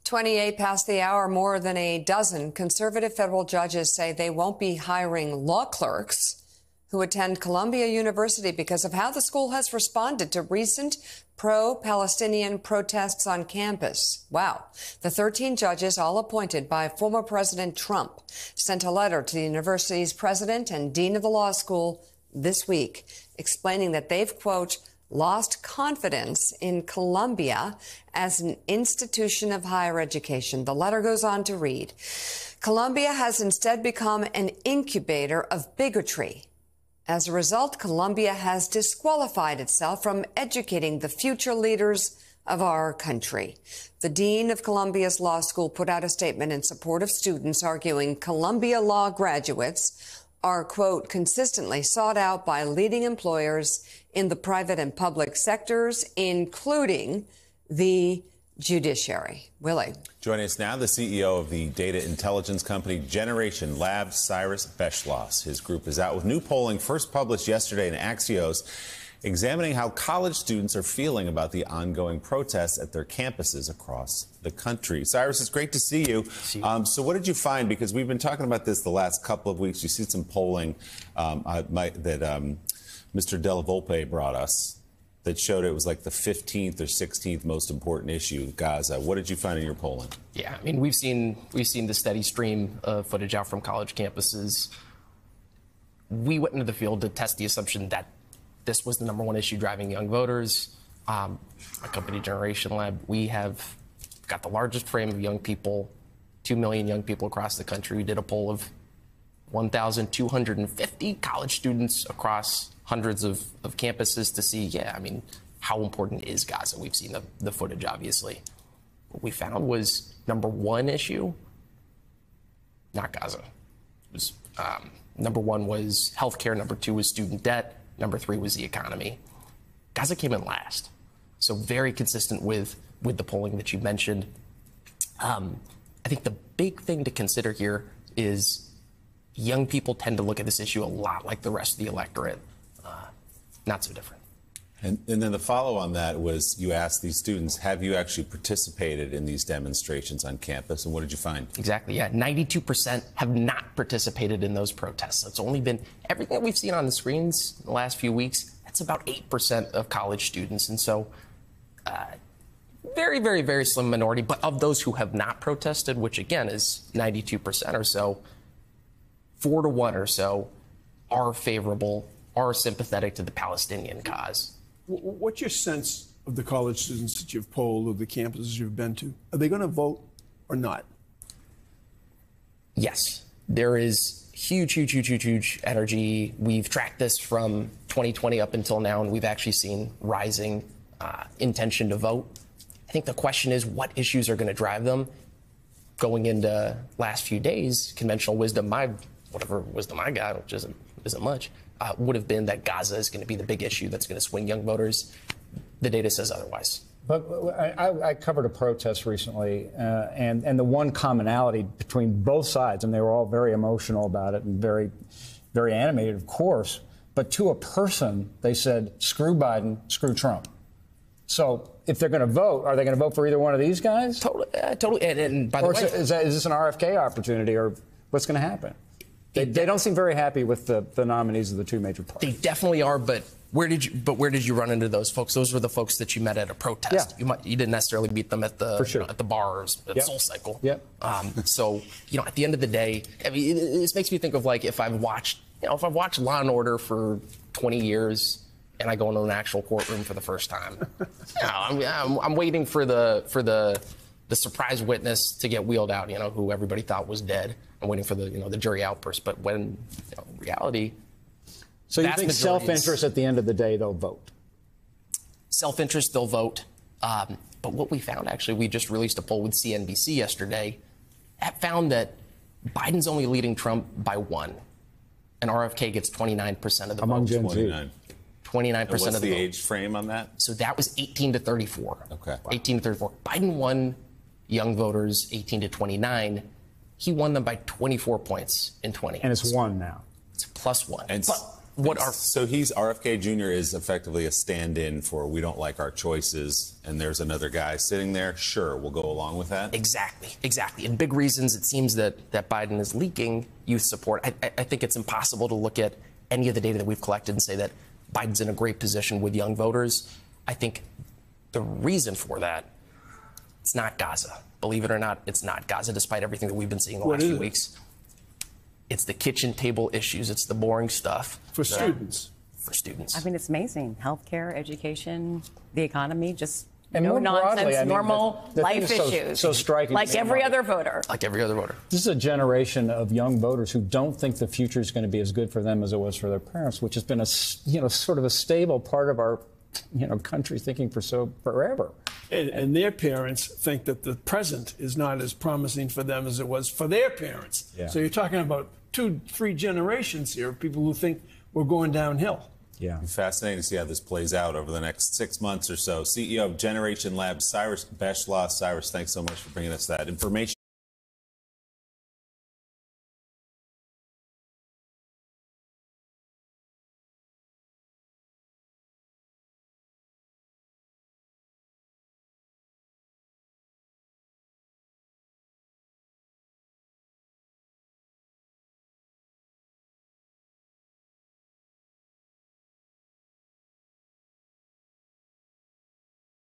28 past the hour, more than a dozen conservative federal judges say they won't be hiring law clerks who attend Columbia University because of how the school has responded to recent pro-Palestinian protests on campus. Wow. The 13 judges, all appointed by former President Trump, sent a letter to the university's president and dean of the law school this week, explaining that they've, quote, lost confidence in Columbia as an institution of higher education. The letter goes on to read, Columbia has instead become an incubator of bigotry. As a result, Columbia has disqualified itself from educating the future leaders of our country. The dean of Columbia's law school put out a statement in support of students, arguing Columbia law graduates are, quote, consistently sought out by leading employers in the private and public sectors, including the judiciary. Willie. Joining us now, the CEO of the data intelligence company Generation Labs, Cyrus Beschloss. His group is out with new polling first published yesterday in Axios, examining how college students are feeling about the ongoing protests at their campuses across the country. Cyrus, it's great to see you. So what did you find? Because we've been talking about this the last couple of weeks. You see some polling that Mr. Della Volpe brought us that showed it was like the 15th or 16th most important issue, Gaza. What did you find in your polling? Yeah, I mean, we've seen the steady stream of footage out from college campuses. We went into the field to test the assumption that this was the #1 issue driving young voters. My company, Generation Lab, we have got the largest frame of young people, 2 million young people across the country. We did a poll of 1,250 college students across hundreds of campuses to see, how important is Gaza? We've seen the footage, obviously. What we found was #1 issue, not Gaza. It was, #1 was healthcare, #2 was student debt, #3 was the economy. Gaza came in last. So very consistent with the polling that you mentioned. I think the big thing to consider here is young people tend to look at this issue a lot like the rest of the electorate. Not so different. And then the follow on that was you asked these students, have you actually participated in these demonstrations on campus? And what did you find? Exactly, yeah. 92% have not participated in those protests. It's only been everything that we've seen on the screens in the last few weeks. That's about 8% of college students. And so very, very, very slim minority. But of those who have not protested, which again is 92% or so, 4 to 1 or so are favorable, are sympathetic to the Palestinian cause. What's your sense of the college students that you've polled or the campuses you've been to? Are they going to vote or not? Yes. There is huge energy. We've tracked this from 2020 up until now, and we've actually seen rising intention to vote. I think the question is what issues are going to drive them. Going into last few days, conventional wisdom, whatever wisdom I got, which isn't much, would have been that Gaza is going to be the big issue that's going to swing young voters. The data says otherwise. But I covered a protest recently, and the one commonality between both sides, and they were all very emotional about it and very, very animated, of course, but to a person, they said, screw Biden, screw Trump. So if they're going to vote, are they going to vote for either one of these guys? Totally. And by the way, is this an RFK opportunity, or what's going to happen? They don't seem very happy with the nominees of the two major parties. They definitely are, but where did you run into those folks? Those were the folks that you met at a protest. Yeah. You didn't necessarily meet them at the sure. at the bars at SoulCycle. Yep. So at the end of the day, I mean, this makes me think of like if I've watched Law and Order for 20 years and I go into an actual courtroom for the first time. I'm waiting for the surprise witness to get wheeled out, who everybody thought was dead. I'm waiting for the jury outburst. But when in reality, so you think self-interest at the end of the day they'll vote? Self-interest, they'll vote. But what we found, actually, we just released a poll with CNBC yesterday that found that Biden's only leading Trump by 1, and RFK gets 29% of the among votes. Gen Z. 29% what's of the the vote. age frame on that? So that was 18 to 34. Okay. Wow. 18 to 34. Biden won young voters 18 to 29. He won them by 24 points in 20. And it's 1 now. It's +1. And So RFK Jr. is effectively a stand-in for we don't like our choices, and there's another guy sitting there. Sure, we'll go along with that. Exactly. And big reasons it seems that Biden is leaking youth support. I think it's impossible to look at any of the data that we've collected and say that Biden's in a great position with young voters. I think the reason for that, it's not Gaza. Believe it or not, it's not Gaza, despite everything that we've been seeing the last few weeks. It's the kitchen table issues. It's the boring stuff. For students. For students. I mean, it's amazing. Healthcare, education, the economy, just and no nonsense, broadly, I mean, normal the life issues. So striking. Like every other voter. Like every other voter. This is a generation of young voters who don't think the future is going to be as good for them as it was for their parents, which has been a, sort of a stable part of our, country thinking for forever. And their parents think that the present is not as promising for them as it was for their parents. Yeah. So you're talking about 2-3 generations here of people who think we're going downhill. Yeah. Fascinating to see how this plays out over the next 6 months or so. CEO of Generation Labs, Cyrus Beschloss. Cyrus, thanks so much for bringing us that information.